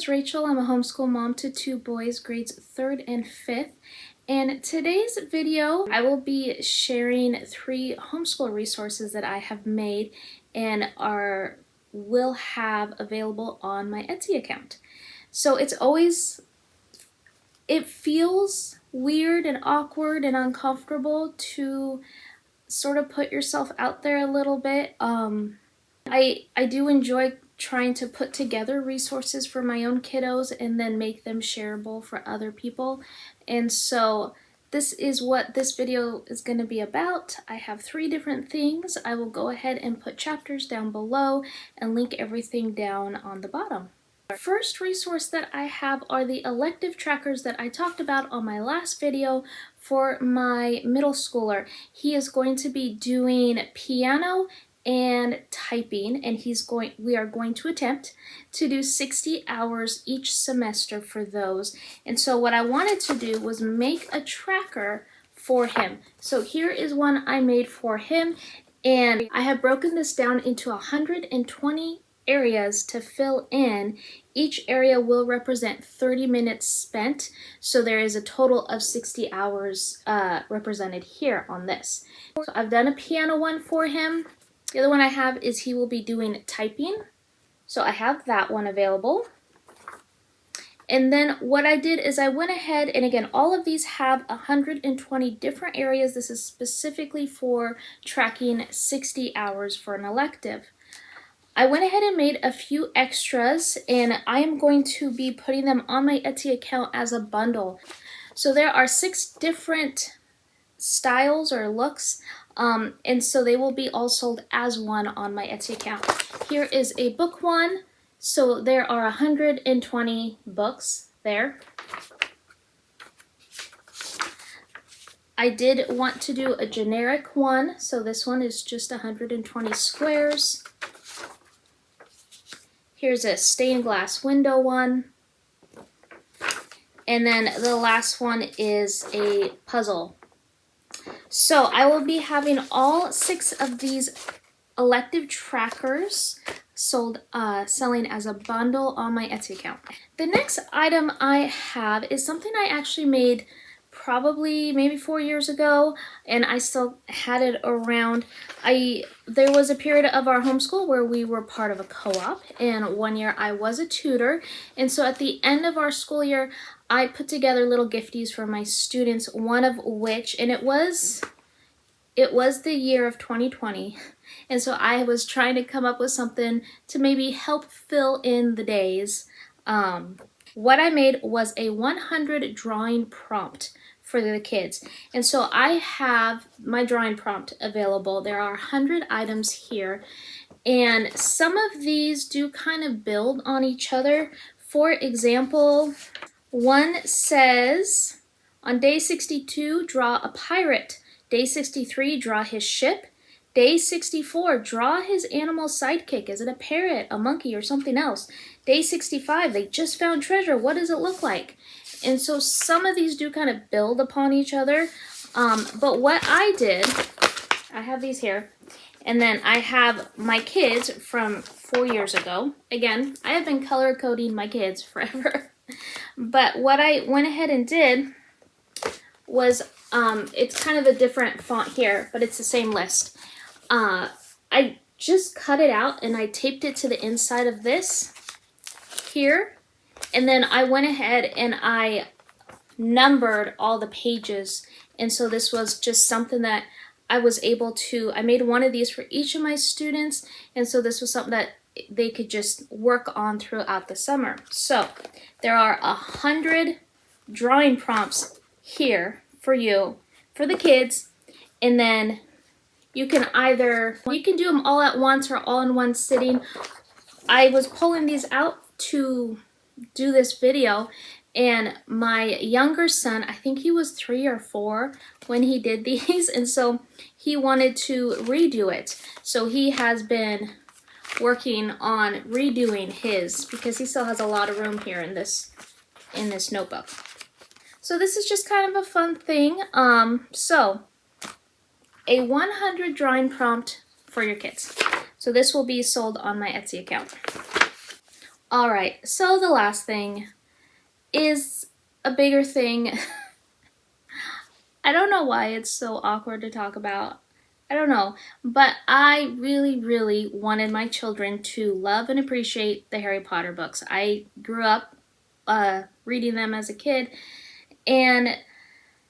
is Rachel. I'm a homeschool mom to 2 boys, grades 3rd and 5th. In today's video, I will be sharing 3 homeschool resources that I have made and will have available on my Etsy account. So it feels weird and awkward and uncomfortable to sort of put yourself out there a little bit. I do enjoy trying to put together resources for my own kiddos and then make them shareable for other people. And so this is what this video is going to be about. I have 3 different things. I will go ahead and put chapters down below and link everything down on the bottom. First resource that I have are the elective trackers that I talked about on my last video for my middle schooler. He is going to be doing piano and typing, and we are going to attempt to do 60 hours each semester for those. And so what I wanted to do was make a tracker for him. So here is one I made for him, and I have broken this down into 120 areas to fill in. Each area will represent 30 minutes spent, so there is a total of 60 hours represented here on this. So I've done a piano one for him. The other one I have is he will be doing typing, so I have that one available. And then what I did is I went ahead, and again, all of these have 120 different areas. This is specifically for tracking 60 hours for an elective. I went ahead and made a few extras, and I am going to be putting them on my Etsy account as a bundle. So there are 6 different styles or looks, and so they will be all sold as one on my Etsy account. Here is a book one, so there are 120 books there. I did want to do a generic one, so this one is just 120 squares. Here's a stained glass window one. And then the last one is a puzzle. So I will be having all 6 of these elective trackers selling as a bundle on my Etsy account. The next item I have is something I actually made probably maybe 4 years ago, and I still had it around. There was a period of our homeschool where we were part of a co-op, and one year I was a tutor, and so at the end of our school year I put together little gifties for my students, one of which, and it was the year of 2020, and so I was trying to come up with something to maybe help fill in the days. What I made was a 100 drawing prompt for the kids. And so I have my drawing prompt available. There are 100 items here, and some of these do kind of build on each other. For example, one says, on day 62, draw a pirate. Day 63, draw his ship. Day 64, draw his animal sidekick. Is it a parrot, a monkey, or something else? Day 65, they just found treasure. What does it look like? And so some of these do kind of build upon each other. But what I did, I have these here, and then I have my kids from 4 years ago. Again, I have been color coding my kids forever. But what I went ahead and did was, it's kind of a different font here, but it's the same list. I just cut it out and I taped it to the inside of this here. And then I went ahead and I numbered all the pages. And so this was just something that I was able to, I made one of these for each of my students. And so this was something that they could just work on throughout the summer. So there are 100 drawing prompts here for you, for the kids. And then you can do them all at once or all in one sitting. I was pulling these out to do this video, and my younger son, I think he was 3 or 4 when he did these, and so he wanted to redo it. So he has been working on redoing his, because he still has a lot of room here in this notebook. So this is just kind of a fun thing. So a 100 drawing prompt for your kids. So this will be sold on my Etsy account. All right, so the last thing is a bigger thing. I don't know why it's so awkward to talk about. I don't know, but I really, really wanted my children to love and appreciate the Harry Potter books. I grew up reading them as a kid, and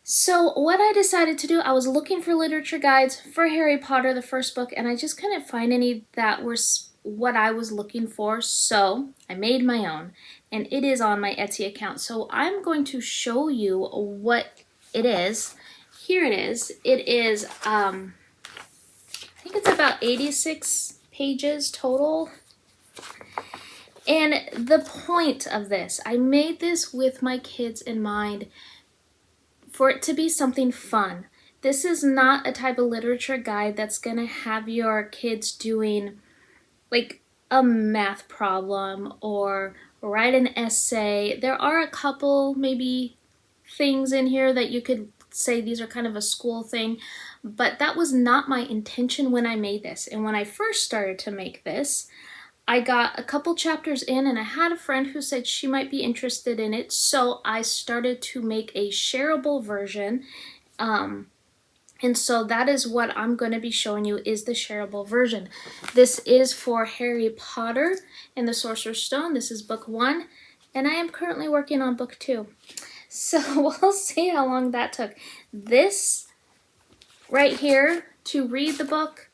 so what I decided to do, I was looking for literature guides for Harry Potter, the first book, and I just couldn't find any that were what I was looking for, so I made my own, and it is on my Etsy account. So I'm going to show you what it is. Here it is. It is, I think it's about 86 pages total. And the point of this, I made this with my kids in mind, for it to be something fun. This is not a type of literature guide that's gonna have your kids doing like a math problem or write an essay. There are a couple maybe things in here that you could say these are kind of a school thing, but that was not my intention when I made this. And when I first started to make this, I got a couple chapters in and I had a friend who said she might be interested in it, so I started to make a shareable version. And so that is what I'm going to be showing you, is the shareable version. This is for Harry Potter and the Sorcerer's Stone. This is book 1, and I am currently working on book 2. So we'll see how long that took. This right here, to read the book,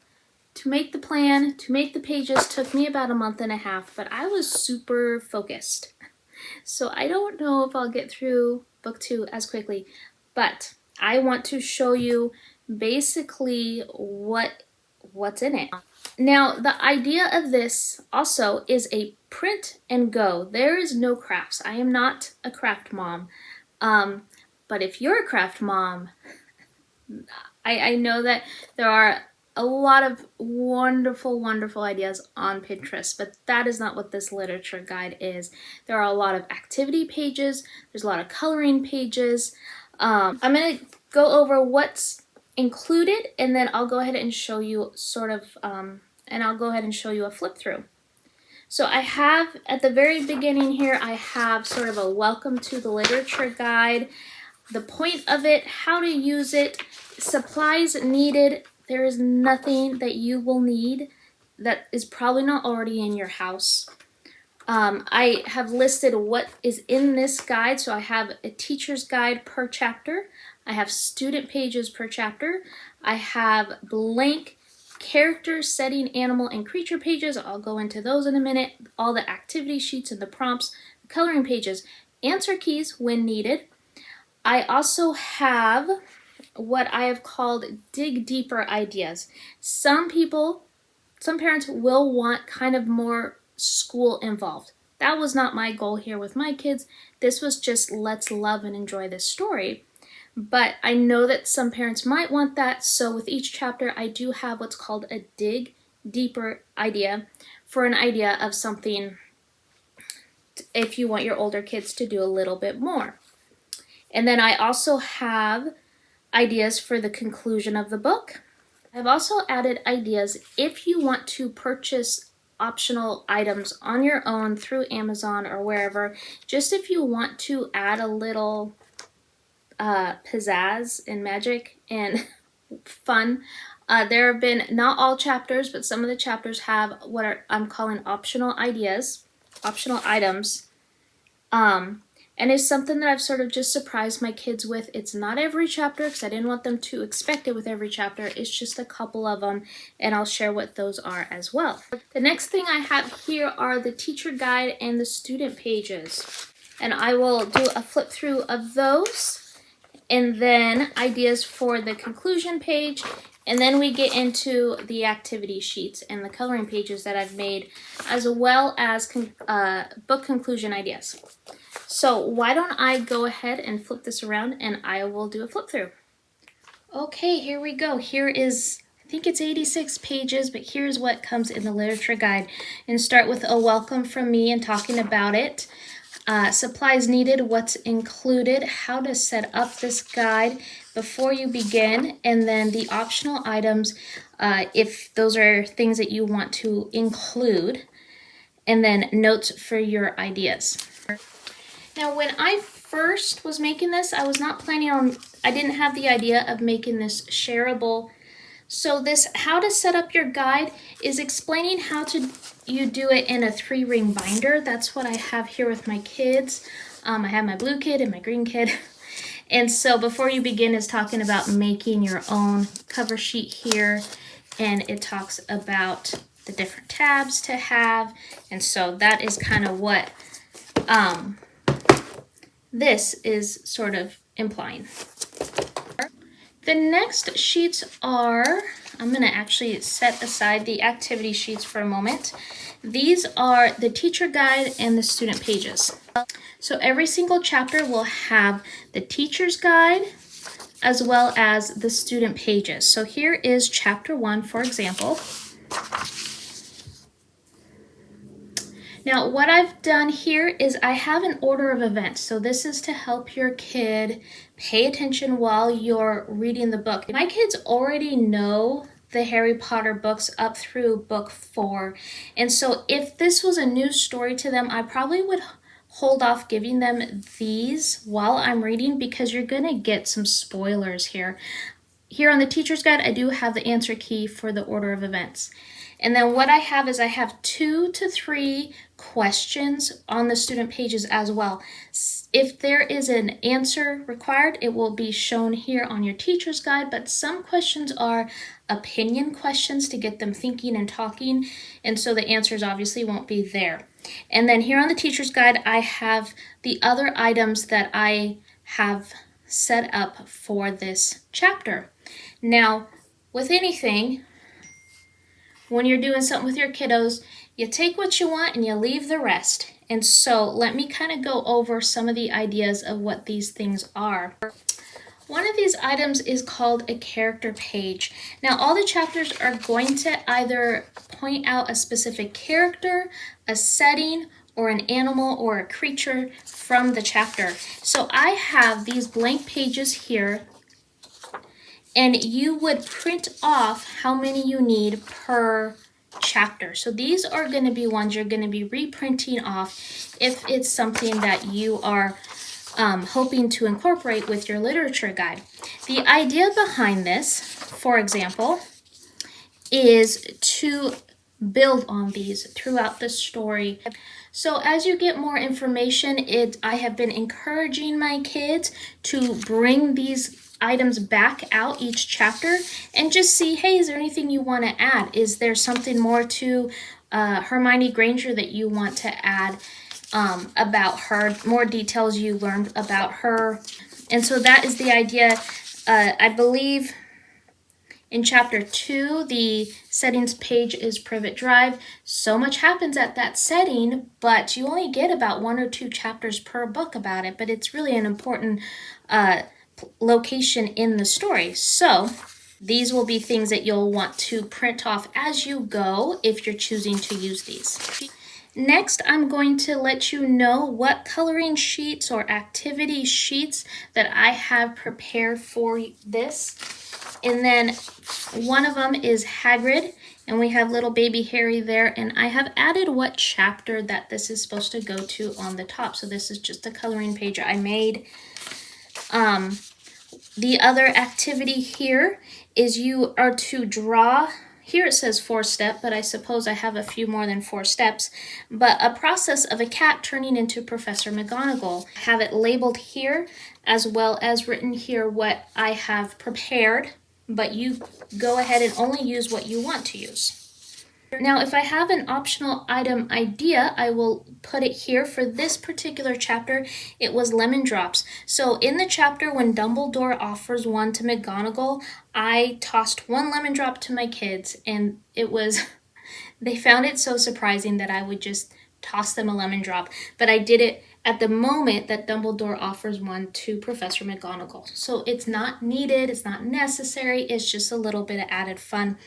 to make the plan, to make the pages, took me about a month and a half, but I was super focused. So I don't know if I'll get through book 2 as quickly, but I want to show you basically what's in it. Now, the idea of this also is a print and go. There is no crafts. I am not a craft mom. But if you're a craft mom, I know that there are a lot of wonderful, wonderful ideas on Pinterest, but that is not what this literature guide is. There are a lot of activity pages, there's a lot of coloring pages. I'm going to go over what's included, and then I'll go ahead and show you and I'll go ahead and show you a flip through. So I have, at the very beginning here, I have sort of a welcome to the literature guide, the point of it, how to use it, supplies needed. There is nothing that you will need that is probably not already in your house. I have listed what is in this guide. So I have a teacher's guide per chapter. I have student pages per chapter. I have blank character, setting, animal, and creature pages. I'll go into those in a minute. All the activity sheets and the prompts, the coloring pages, answer keys when needed. I also have what I have called dig deeper ideas. Some parents will want kind of more school involved. That was not my goal here with my kids. This was just, let's love and enjoy this story. But I know that some parents might want that, so with each chapter I do have what's called a dig deeper idea, for an idea of something if you want your older kids to do a little bit more. And then I also have ideas for the conclusion of the book. I've also added ideas if you want to purchase optional items on your own through Amazon or wherever, just if you want to add a little pizzazz and magic and fun. There have been, not all chapters, but some of the chapters have what I'm calling optional ideas, optional items. And it's something that I've sort of just surprised my kids with. It's not every chapter because I didn't want them to expect it with every chapter. It's just a couple of them, and I'll share what those are as well. The next thing I have here are the teacher guide and the student pages. And I will do a flip through of those, and then ideas for the conclusion page, and then we get into the activity sheets and the coloring pages that I've made, as well as book conclusion ideas. So why don't I go ahead and flip this around and I will do a flip through. Okay, here we go. Here is, I think it's 86 pages, but here's what comes in the literature guide. And start with a welcome from me and talking about it. Supplies needed, what's included, how to set up this guide before you begin, and then the optional items if those are things that you want to include. and then notes for your ideas. Now, when I first was making this, I was not planning on, I didn't have the idea of making this shareable. So this how to set up your guide is explaining how to you do it in a 3-ring binder. That's what I have here with my kids. I have my blue kid and my green kid. And so before you begin is talking about making your own cover sheet here. And it talks about the different tabs to have. And so that is kind of what this is sort of implying. The next sheets are, I'm going to actually set aside the activity sheets for a moment. These are the teacher guide and the student pages. So every single chapter will have the teacher's guide as well as the student pages. So here is chapter 1, for example. Now, what I've done here is I have an order of events. So this is to help your kid pay attention while you're reading the book. My kids already know the Harry Potter books up through book 4. And so if this was a new story to them, I probably would hold off giving them these while I'm reading because you're going to get some spoilers here. Here on the teacher's guide, I do have the answer key for the order of events. And then what I have is I have 2 to 3 questions on the student pages as well. If there is an answer required, it will be shown here on your teacher's guide, but some questions are opinion questions to get them thinking and talking, and so the answers obviously won't be there. And then here on the teacher's guide, I have the other items that I have set up for this chapter. Now, with anything, when you're doing something with your kiddos, you take what you want and you leave the rest. And so let me kind of go over some of the ideas of what these things are. One of these items is called a character page. Now, all the chapters are going to either point out a specific character, a setting, or an animal or a creature from the chapter. So I have these blank pages here, and you would print off how many you need per chapter. So these are going to be ones you're going to be reprinting off if it's something that you are hoping to incorporate with your literature guide. The idea behind this, for example, is to build on these throughout the story. So as you get more information, I have been encouraging my kids to bring these items back out each chapter and just see, hey, is there anything you want to add? Is there something more to Hermione Granger that you want to add about her, more details you learned about her? And so that is the idea. I believe in chapter 2, the settings page is Privet Drive. So much happens at that setting, but you only get about 1 or 2 chapters per book about it, but it's really an important location in the story. So these will be things that you'll want to print off as you go if you're choosing to use these. Next, I'm going to let you know what coloring sheets or activity sheets that I have prepared for this. And then one of them is Hagrid, and we have little baby Harry there, and I have added what chapter that this is supposed to go to on the top. So this is just a coloring page I made. The other activity here is you are to draw. Here it says 4-step, but I suppose I have a few more than 4 steps. But a process of a cat turning into Professor McGonagall. I have it labeled here as well as written here what I have prepared, but you go ahead and only use what you want to use. Now, if I have an optional item idea, I will put it here. For this particular chapter, it was lemon drops. So in the chapter when Dumbledore offers one to McGonagall, I tossed 1 lemon drop to my kids, and they found it so surprising that I would just toss them a lemon drop. But I did it at the moment that Dumbledore offers one to Professor McGonagall. So it's not needed, it's not necessary, it's just a little bit of added fun.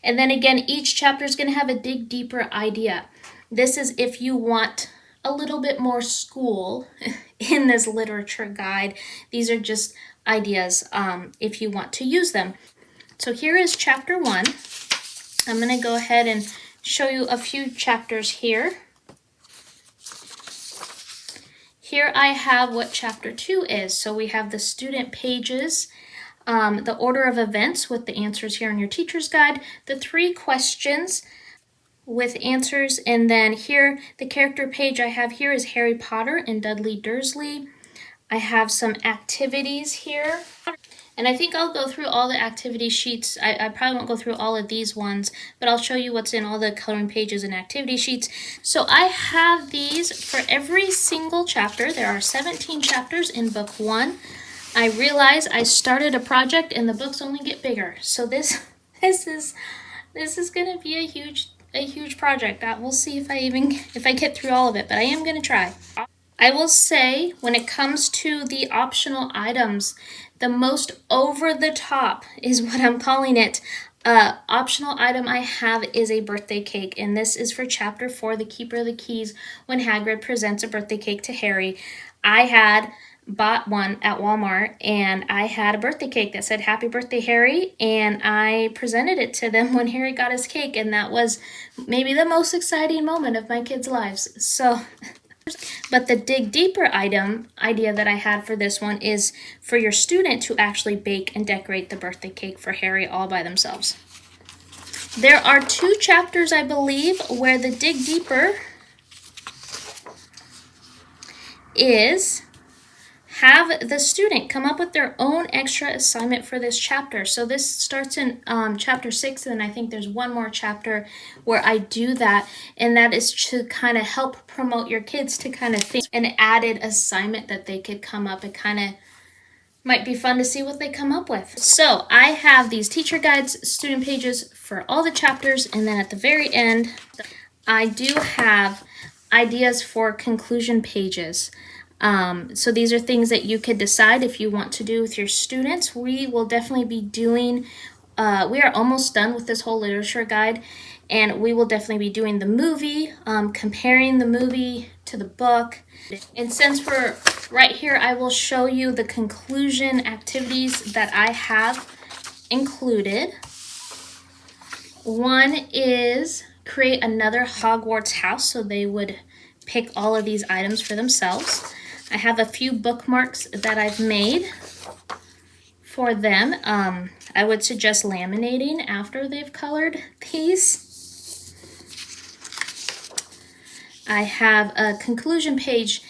And then again, each chapter is going to have a dig deeper idea. This is if you want a little bit more school in this literature guide. These are just ideas if you want to use them. So here is chapter 1. I'm going to go ahead and show you a few chapters here. here I have what chapter 2 is. So we have the student pages, the order of events with the answers here in your teacher's guide, the 3 questions with answers, and then here the character page I have here is Harry Potter and Dudley Dursley. I have some activities here, and I think I'll go through all the activity sheets. I probably won't go through all of these ones, but I'll show you what's in all the coloring pages and activity sheets. So I have these for every single chapter. There are 17 chapters in book 1. I realize I started a project and the books only get bigger. So this is going to be a huge project. We'll see if I get through all of it, but I am going to try. I will say, when it comes to the optional items, the most over the top is what I'm calling it. Optional item I have is a birthday cake, and this is for chapter 4, The Keeper of the Keys, when Hagrid presents a birthday cake to Harry. I had bought one at Walmart, and I had a birthday cake that said Happy Birthday Harry, and I presented it to them when Harry got his cake, and that was maybe the most exciting moment of my kids' lives. So but the dig deeper idea that I had for this one is for your student to actually bake and decorate the birthday cake for Harry all by themselves. There are 2 chapters, I believe, where the dig deeper is have the student come up with their own extra assignment for this chapter. So this starts in chapter 6, and I think there's one more chapter where I do that, and that is to kind of help promote your kids to kind of think an added assignment that they could come up. It kind of might be fun to see what they come up with. So I have these teacher guides, student pages for all the chapters, and then at the very end, I do have ideas for conclusion pages. So these are things that you could decide if you want to do with your students. We will definitely be doing, we are almost done with this whole literature guide, and we will definitely be doing the movie, comparing the movie to the book. And since we're right here, I will show you the conclusion activities that I have included. One is create another Hogwarts house, so they would pick all of these items for themselves. I have a few bookmarks that I've made for them. I would suggest laminating after they've colored these. I have a conclusion page.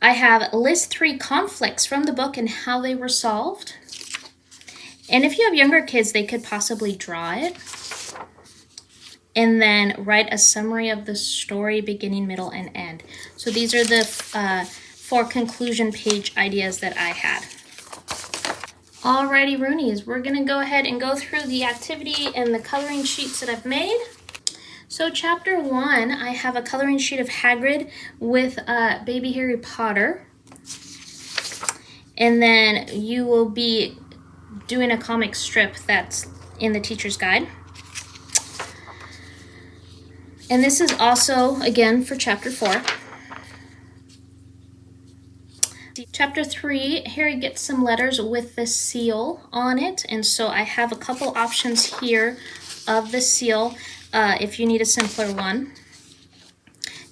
I have list 3 conflicts from the book and how they were solved. And if you have younger kids, they could possibly draw it. And then write a summary of the story, beginning, middle, and end. So these are the 4 conclusion page ideas that I had. Alrighty, Roonies, we're going to go ahead and go through the activity and the coloring sheets that I've made. So chapter 1, I have a coloring sheet of Hagrid with baby Harry Potter. And then you will be doing a comic strip that's in the teacher's guide. And this is also, again, for chapter 4. Chapter 3, Harry gets some letters with the seal on it. And so I have a couple options here of the seal if you need a simpler one.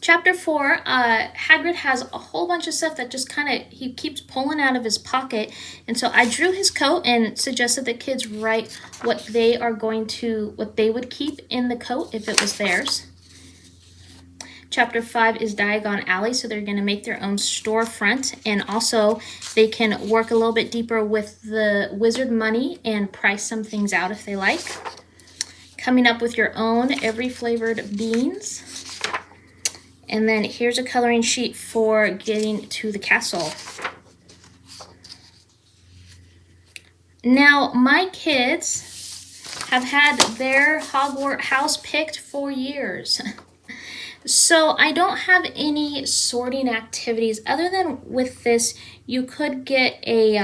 Chapter 4, Hagrid has a whole bunch of stuff that just kind of, he keeps pulling out of his pocket. And so I drew his coat and suggested the kids write what they would keep in the coat if it was theirs. Chapter 5 is Diagon Alley, so they're going to make their own storefront, and also they can work a little bit deeper with the wizard money and price some things out if they like. Coming up with your own every flavored beans. And then here's a coloring sheet for getting to the castle. Now, my kids have had their Hogwarts house picked for years. So I don't have any sorting activities other than with this. You could get a,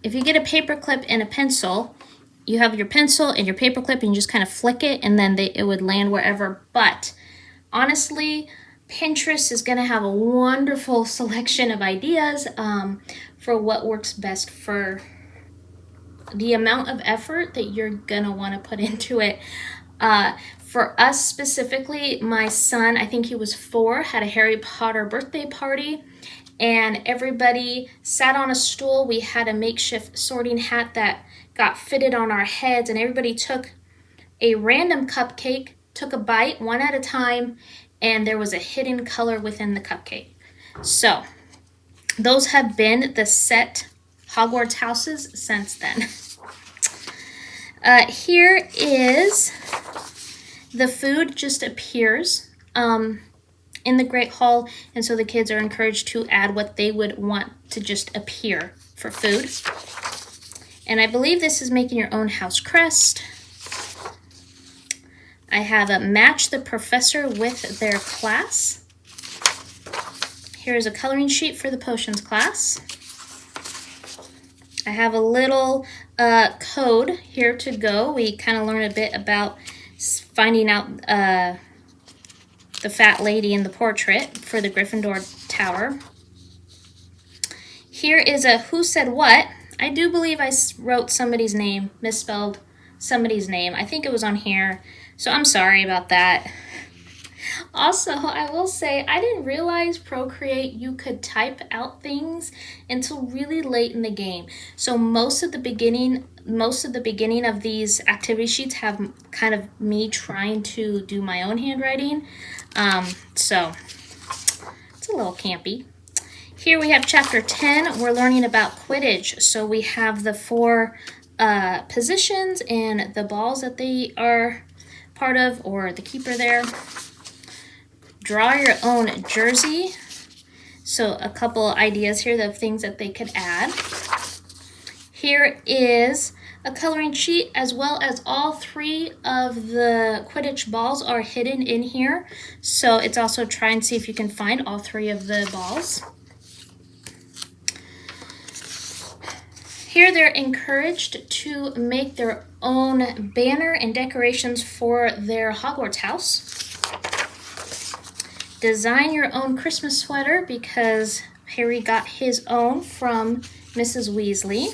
if you get a paper clip and a pencil, you have your pencil and your paper clip and you just kind of flick it and then it would land wherever. But honestly, Pinterest is going to have a wonderful selection of ideas for what works best for the amount of effort that you're going to want to put into it. For us specifically, my son, I think he was 4, had a Harry Potter birthday party, and everybody sat on a stool. We had a makeshift sorting hat that got fitted on our heads, and everybody took a random cupcake, took a bite one at a time, and there was a hidden color within the cupcake. So those have been the set Hogwarts houses since then. Here is the food just appears in the Great Hall, and so the kids are encouraged to add what they would want to just appear for food. And I believe this is making your own house crest. I have a match the professor with their class. Here's a coloring sheet for the potions class. I have a little code here to go. We kind of learn a bit about finding out the fat lady in the portrait for the Gryffindor Tower. Here is a who said what. I do believe I wrote somebody's name, misspelled somebody's name. I think it was on here, so I'm sorry about that. Also, I will say, I didn't realize Procreate you could type out things until really late in the game. So most of the beginning of these activity sheets have kind of me trying to do my own handwriting. So it's a little campy. Here we have chapter 10. We're learning about Quidditch. So we have the 4 positions and the balls that they are part of, or the keeper there. Draw your own jersey. So a couple ideas here of things that they could add. Here is a coloring sheet, as well as all 3 of the Quidditch balls are hidden in here. So it's also try and see if you can find all 3 of the balls. Here they're encouraged to make their own banner and decorations for their Hogwarts house. Design your own Christmas sweater, because Harry got his own from Mrs. Weasley.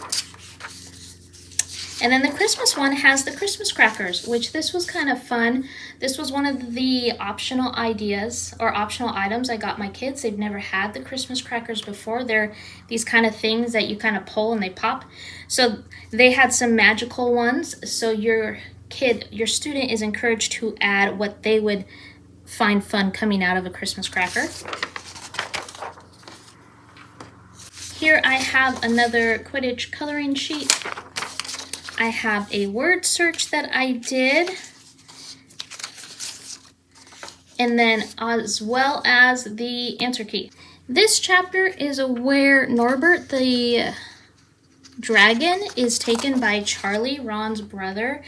And then the Christmas one has the Christmas crackers, which this was kind of fun. This was one of the optional ideas or optional items I got my kids. They've never had the Christmas crackers before. They're these kind of things that you kind of pull and they pop. So they had some magical ones. So your student is encouraged to add what they would find fun coming out of a Christmas cracker. Here I have another Quidditch coloring sheet. I have a word search that I did, and then as well as the answer key. This chapter is where Norbert the dragon is taken by Charlie, Ron's brother.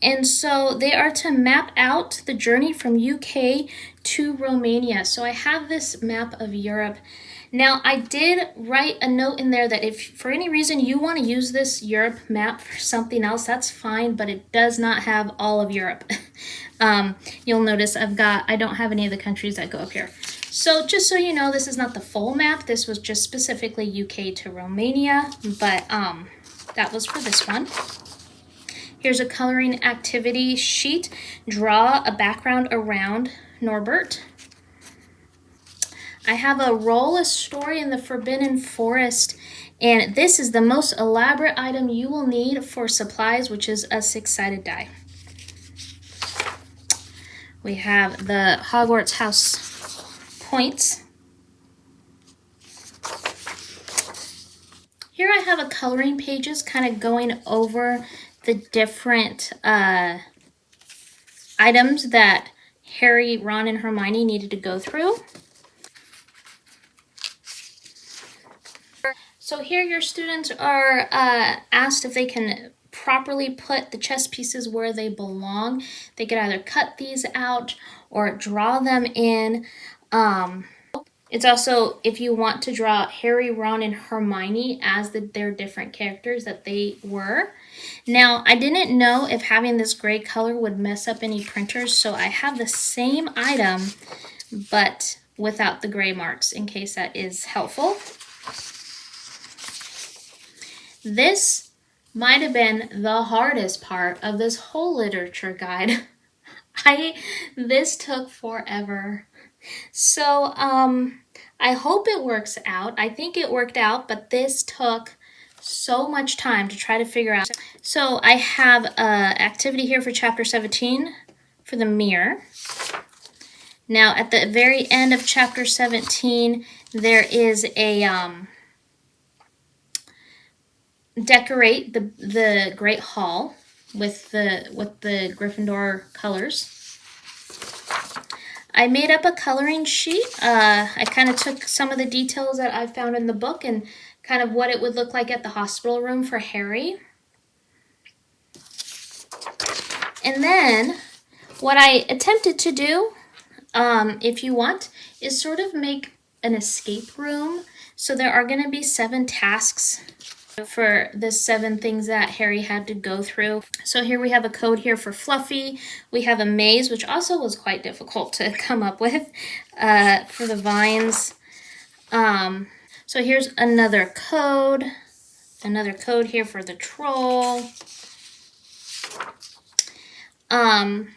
And so they are to map out the journey from UK to Romania. So I have this map of Europe. Now, I did write a note in there that if for any reason you want to use this Europe map for something else, that's fine, but it does not have all of Europe. You'll notice I don't have any of the countries that go up here. So just so you know, this is not the full map. This was just specifically UK to Romania, but that was for this one. Here's a coloring activity sheet. Draw a background around Norbert. I have a roll a story in the Forbidden Forest, and this is the most elaborate item you will need for supplies, which is a 6-sided die. We have the Hogwarts house points. Here I have a coloring pages kind of going over the different items that Harry, Ron, and Hermione needed to go through. So here your students are asked if they can properly put the chess pieces where they belong. They could either cut these out or draw them in. It's also if you want to draw Harry, Ron, and Hermione as their different characters that they were. Now, I didn't know if having this gray color would mess up any printers, so I have the same item, but without the gray marks, in case that is helpful. This might have been the hardest part of this whole literature guide. This took forever. So I hope it works out. I think it worked out, but this took so much time to try to figure out. So I have an activity here for chapter 17 for the mirror. Now at the very end of chapter 17, there is a decorate the Great Hall with the Gryffindor colors. I made up a coloring sheet. I kind of took some of the details that I found in the book and kind of what it would look like at the hospital room for Harry. And then what I attempted to do, if you want, is sort of make an escape room. So there are going to be 7 tasks for the 7 things that Harry had to go through. So here we have a code here for Fluffy. We have a maze, which also was quite difficult to come up with for the vines. So here's another code here for the troll. On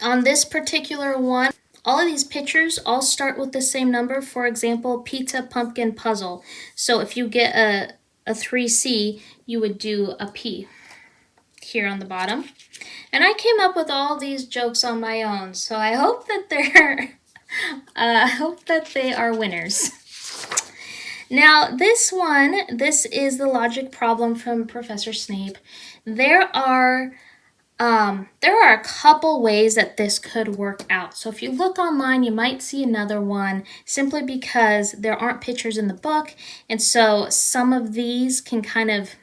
this particular one, all of these pictures all start with the same number. For example, pizza, pumpkin, puzzle. So if you get a 3C, you would do a P here on the bottom. And I came up with all these jokes on my own, so I hope that they are winners. Now this is the logic problem from Professor Snape. There are a couple ways that this could work out. So if you look online, you might see another one simply because there aren't pictures in the book. And so some of these can kind of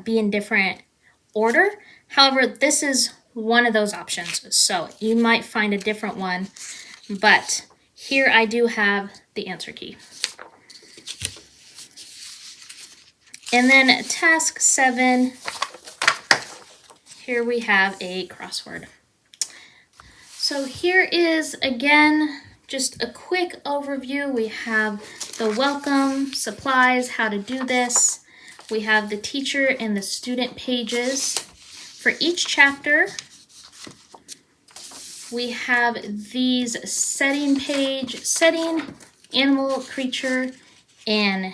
be in different order. However, this is one of those options. So you might find a different one. But here I do have the answer key. And then task 7. Here we have a crossword. So here is, again, just a quick overview. We have the welcome, supplies, how to do this. We have the teacher and the student pages. For each chapter, we have these setting page, setting, animal, creature, and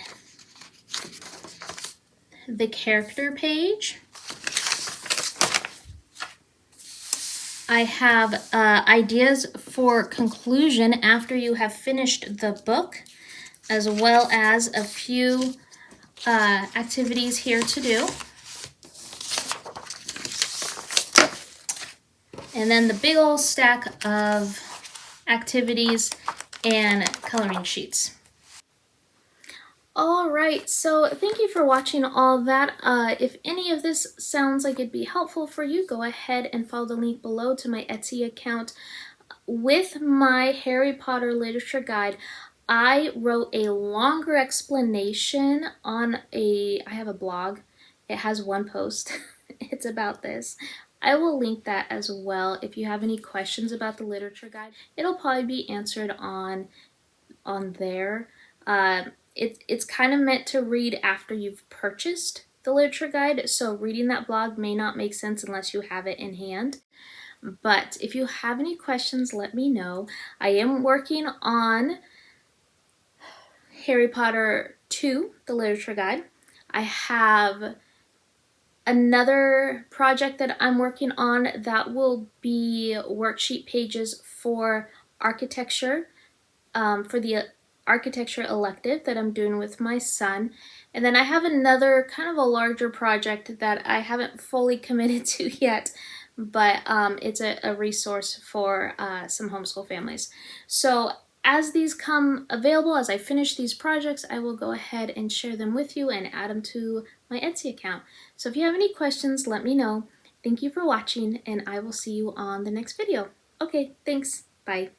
the character page. I have ideas for conclusion after you have finished the book, as well as a few activities here to do. And then the big old stack of activities and coloring sheets. All right, so thank you for watching all that. If any of this sounds like it'd be helpful for you, go ahead and follow the link below to my Etsy account. With my Harry Potter literature guide, I wrote a longer explanation on I have a blog. It has one post. It's about this. I will link that as well if you have any questions about the literature guide. It'll probably be answered on there. It's kind of meant to read after you've purchased the literature guide, so reading that blog may not make sense unless you have it in hand. But if you have any questions, let me know. I am working on Harry Potter 2, the literature guide. I have another project that I'm working on that will be worksheet pages for architecture, for the architecture elective that I'm doing with my son. And then I have another kind of a larger project that I haven't fully committed to yet, but it's a resource for some homeschool families. So as these come available, as I finish these projects, I will go ahead and share them with you and add them to my Etsy account. So if you have any questions, let me know. Thank you for watching, and I will see you on the next video. Okay, thanks. Bye.